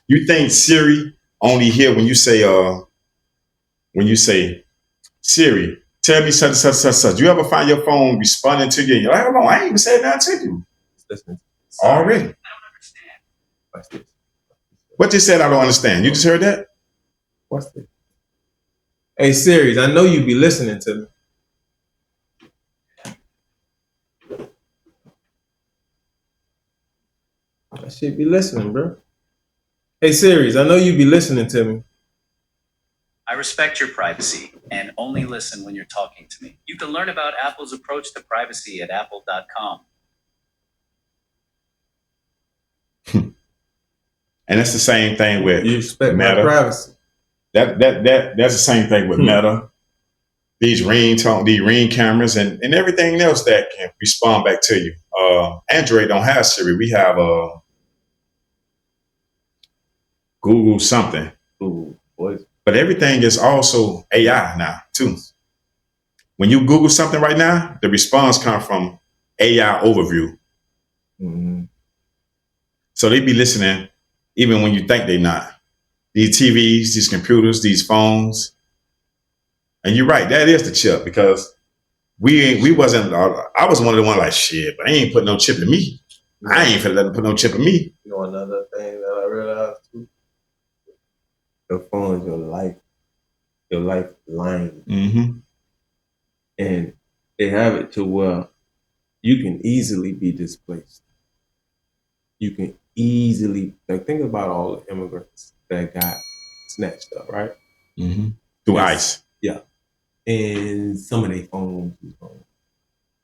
You think Siri only hear when you say Siri, tell me such such such such. You ever find your phone responding to you? And you're like, hold on, I ain't even said nothing to you already. What's this? What you said, I don't understand. You just heard that? What's this? Hey, Siri, I know you be listening to me. I should be listening, bro. Hey, Siri, I know you be listening to me. I respect your privacy and only listen when you're talking to me. You can learn about Apple's approach to privacy at apple.com. And it's the same thing with You respect Meta. my privacy. That's the same thing with Meta. These ring cameras and everything else that can respond back to you. Android don't have Siri. We have Google something. Google Voice. But everything is also AI now too. When you Google something right now, the response comes from AI overview. Mm-hmm. So they be listening even when you think they're not. These TVs, these computers, these phones. And you're right, that is the chip because we wasn't, I was one of the ones like, shit, but I ain't put no chip in me. Yeah. I ain't finna let them put no chip in me. You know, another thing that I realized too, your phone is your lifeline. Mm-hmm. And they have it to where you can easily be displaced. You can easily, like, think about all the immigrants that got snatched up, right? Mm-hmm. Through ICE. Yeah. And some of their phones is gone.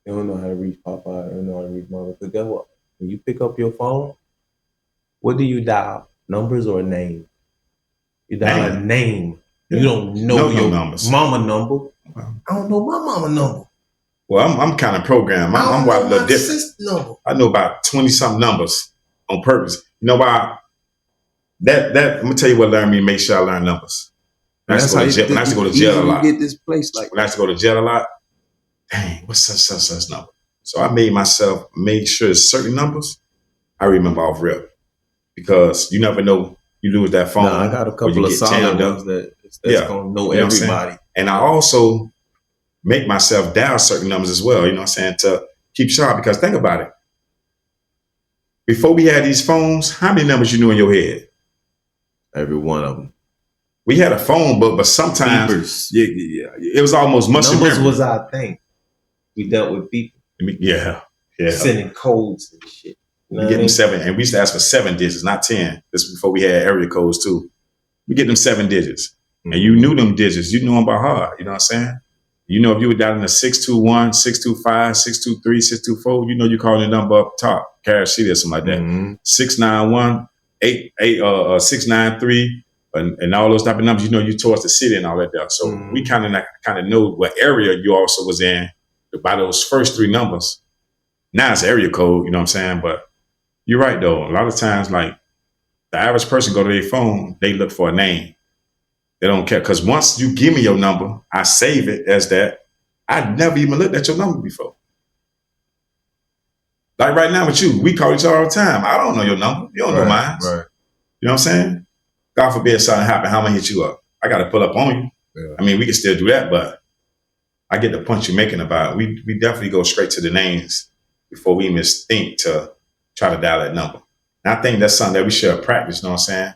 They don't know how to reach Papa. They don't know how to reach Mama. Because guess what? When you pick up your phone, what do you dial? Numbers or a name? You dial a name. Yeah. You don't know your numbers. Mama number. Wow. I don't know my mama number. Well, I'm kind of programmed. I'm a little different. Number. I know about 20-something numbers on purpose. You know why? That I'm gonna tell you what learned me. Make sure I learn numbers. When I used to go to jail a lot. Get this place like when I used to go to jail a lot. Dang, what's such number? So I made sure certain numbers I remember off rip because you never know. You lose that phone. I got a couple of solid ones that's gonna know everybody. And I also make myself dial certain numbers as well. You know what I'm saying? To keep sharp because think about it. Before we had these phones, how many numbers you knew in your head? Every one of them. We had a phone book, but sometimes it was almost muscle memory. Numbers was our thing. We dealt with people. Yeah. Sending codes and shit. We get them 7, and we used to ask for 7 digits, not 10. This was before we had area codes too. We get them 7 digits, and you knew them digits. You knew them by heart. You know what I'm saying? You know if you were down in the 621, 625, 623, 624, you know you calling the number up top, Cash City or something like that. Mm-hmm. 691, 693. And all those type of numbers, you know, you towards the city and all that there. So we kind of know what area you also was in by those first 3 numbers. Now it's area code, you know what I'm saying? But you're right though. A lot of times, like the average person go to their phone, they look for a name. They don't care because once you give me your number, I save it as that. I'd never even looked at your number before. Like right now with you, we call each other all the time. I don't know your number. You don't know mine. Right. You know what I'm saying? God forbid something happen, how am I hit you up? I got to pull up on you. Yeah. I mean, we can still do that, but I get the point you're making about it. We definitely go straight to the names before we even think to try to dial that number. And I think that's something that we should practice, you know what I'm saying?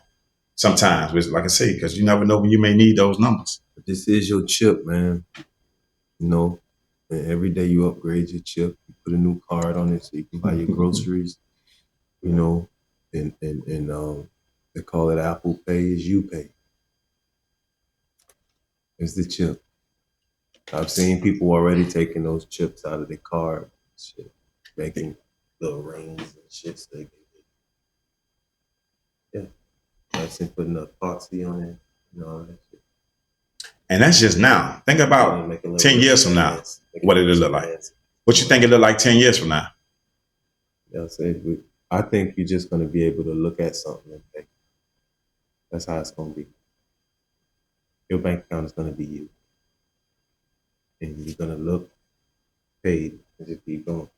Sometimes, like I say, because you never know when you may need those numbers. But this is your chip, man. You know, and every day you upgrade your chip. You put a new card on it so you can buy your groceries, you know, and they call it Apple Pay as you pay. It's the chip. I've seen people already taking those chips out of their card, shit, making little rings and shit. So they can I've seen putting a epoxy on it and all that shit. And that's just now. Think about 10 years from now, what it'll look like. What you think it'll look like 10 years from now? I think you're just going to be able to look at something and think, that's how it's going to be. Your bank account is going to be you. And you're going to look, paid, and just keep going.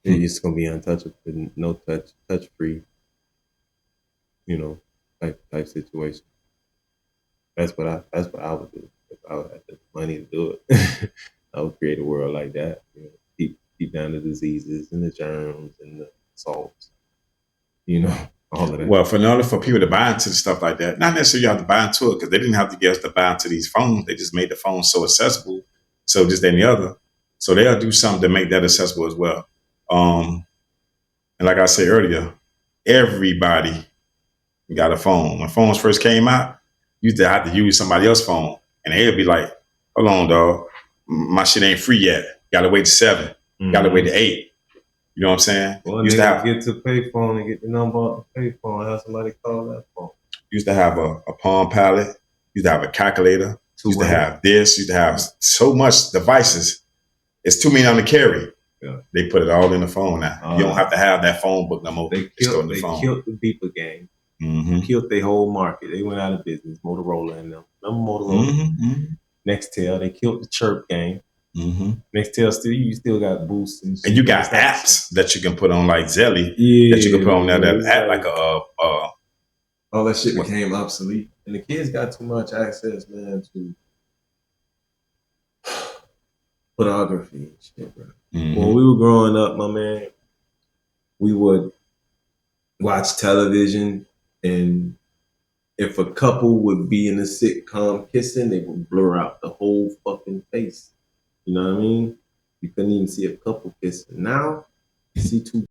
And you're just going to be untouchable, no touch free. you know, type situation. That's what I would do if I had the money to do it. I would create a world like that. You know, keep down the diseases and the germs and the salts. You know, all of that. Well, in order for people to buy into stuff like that, not necessarily you have to buy into it because they didn't have to get us to buy into these phones. They just made the phones so accessible. So just that and the other. So they'll do something to make that accessible as well. And like I said earlier, everybody got a phone. When phones first came out, you used to have to use somebody else's phone. And they'd be like, hold on, dog. My shit ain't free yet. Gotta wait to 7. Gotta wait to 8. You know what I'm saying? Well, used they to have, get to payphone and get the number off the payphone. Have somebody call that phone. used to have a Palm Pilot. Used to have a calculator. Used to have this. Used to have so much devices. It's too many on the carry. Yeah. They put it all in the phone now. You don't have to have that phone book no more. They killed the beeper game. Killed their whole market. They went out of business. Motorola and them. Remember Motorola? Nextel. They killed the chirp game. Nextel you still got boosts and you got apps that you can put on like Zelly that you can put on there that act like all that shit became obsolete. And the kids got too much access, man, to pornography and shit, bro. When we were growing up, my man, we would watch television, and if a couple would be in a sitcom kissing, they would blur out the whole fucking face. You know what I mean? You couldn't even see a couple kissing. Now, you see two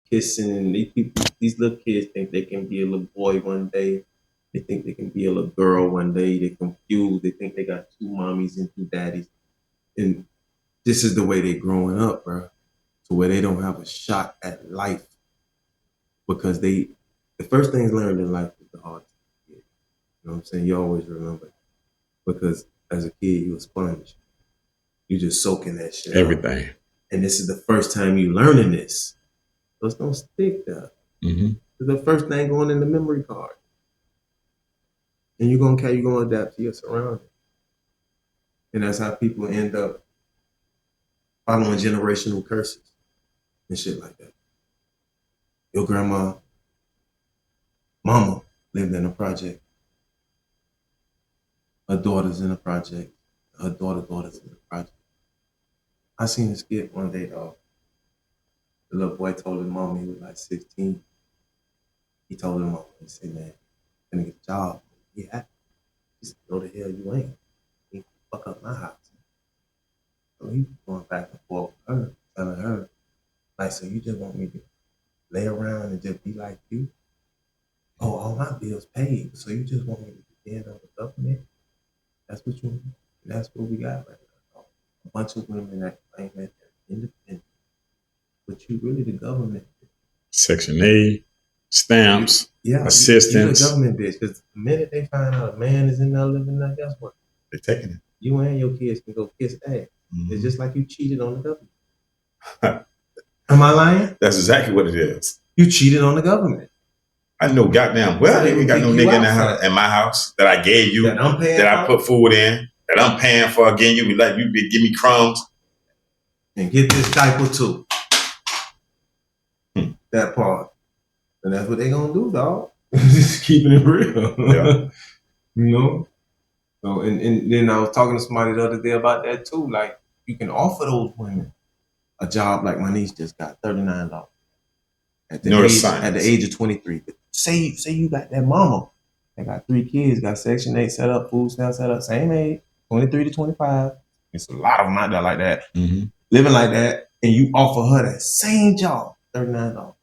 kissing, and these little kids think they can be a little boy one day. They think they can be a little girl one day. They're confused. They think they got 2 mommies and 2 daddies. And this is the way they're growing up, bro. To where they don't have a shot at life. Because the first things learned in life is the hardest. You know what I'm saying? You always remember. Because as a kid, you're a sponge. You just soaking that shit everything. Up. And this is the first time you learning this. So it's gonna stick there. It's the first thing going in the memory card. And you're gonna adapt to your surroundings. And that's how people end up following generational curses and shit like that. Your mama lived in a project. Her daughter's in a project. Her daughter's in a project. I seen a skit one day, dog. The little boy told his mom he was like 16. He told his mom, he said, man, I'm gonna get a job. Yeah. He said, no the hell you ain't. You fuck up my house. So he was going back and forth with her, telling her, like, so you just want me to lay around and just be like you? Oh, all my bills paid. So you just want me to depend on the government? That's what you want? That's what we got right now. A bunch of women that claim that they're independent. But you really the government. Section 8, stamps, assistance. You're the government bitch. Because the minute they find out a man is in there living there, guess what? They're taking it. You and your kids can go kiss ass. It's just like you cheated on the government. Am I lying? That's exactly what it is. You cheated on the government. I know goddamn well I ain't got no nigga in my house that I gave you, that I put food in, that I'm paying for again. You be like, give me crumbs. And get this diaper too. That part. And that's what they gonna do, dog. Just keeping it real. Yeah. You know? So and then I was talking to somebody the other day about that too. Like, you can offer those women a job like my niece just got, $39. At the age of 23. But say you got that mama that got 3 kids, got Section 8 set up, food stamp set up, same age, 23 to 25. It's a lot of them out there like that. Living like that, and you offer her that same job, $39.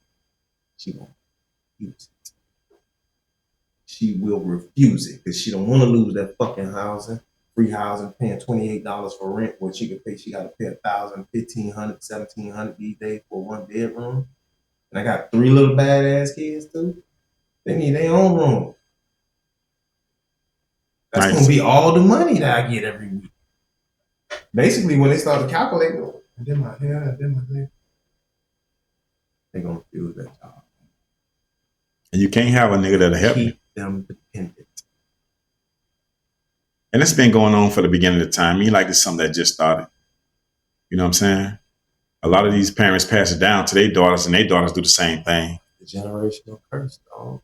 She won't refuse it. She will refuse it because she don't want to lose that fucking housing, free housing, paying $28 for rent, where she could pay. She got to pay $1,000, $1,500, $1,700 these days for 1 bedroom. And I got 3 little badass kids too. They need their own room. That's gonna be all the money that I get every week. Basically, when they start to calculate, and then my hair, and then my leg, they're gonna feel that job. And you can't have a nigga that'll help you. Keep them dependent. And it's been going on for the beginning of the time. Me like it's something that just started. You know what I'm saying? A lot of these parents pass it down to their daughters, and their daughters do the same thing. The generational curse, dog.